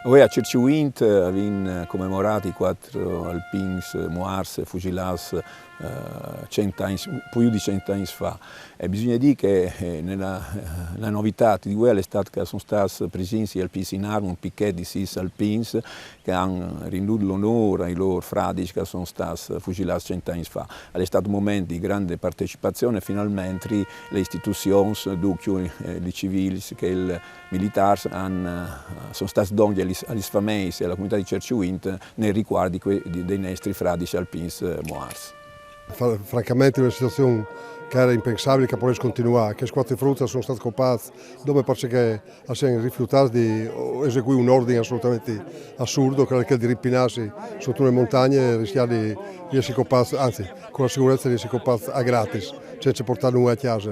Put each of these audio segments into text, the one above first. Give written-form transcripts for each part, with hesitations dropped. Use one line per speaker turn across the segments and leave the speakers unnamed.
Noi a Circiuint abbiamo commemorato i 4 alpins morti, fucilati più di 100 anni fa. E bisogna dire che la novità di quella è stata che sono stati presenti gli alpins in armi, un picchetto di 6 alpins che hanno renduto l'onore ai loro fradici che sono stati fucilati 100 anni fa. È stato un momento di grande partecipazione e finalmente le istituzioni, i civili e i militari sono stati donati agli famiglie e alla comunità di Circiuint nei riguardi dei nostri fradici alpins morti.
Francamente una situazione che era impensabile che potesse continuare, che quattro frutte sono stati occupati dopo perché hanno rifiutato di eseguire un ordine assolutamente assurdo, che era quello di ripinarsi sotto le montagne e rischiare di essere occupati, anzi con la sicurezza di essere occupati a gratis, senza portare nulla a casa.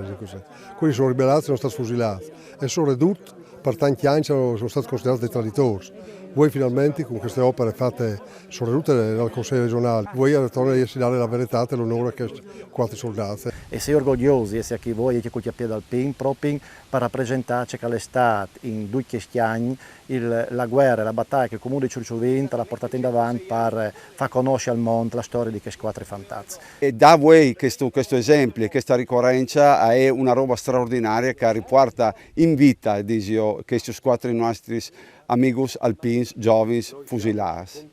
Quindi sono ribellati, sono stati fucilati e sono ridotti per tanti anni, sono stati considerati dei traditori. Voi finalmente con queste opere fatte sono redute dal Consiglio regionale, voi tornate a dare la verità e l'onore che quattro soldati.
E sei orgogliosi di essere qui voi che con piede alpin proprio per rappresentare che l'estate in 2 anni la guerra e la battaglia che il comune di Circiuint l'ha portata in avanti per far conoscere al mondo la storia di queste 4 fantastiche.
E da voi questo esempio e questa ricorrenza è una roba straordinaria che riporta in vita questi 4 nostri amigos alpins giovani fusilati.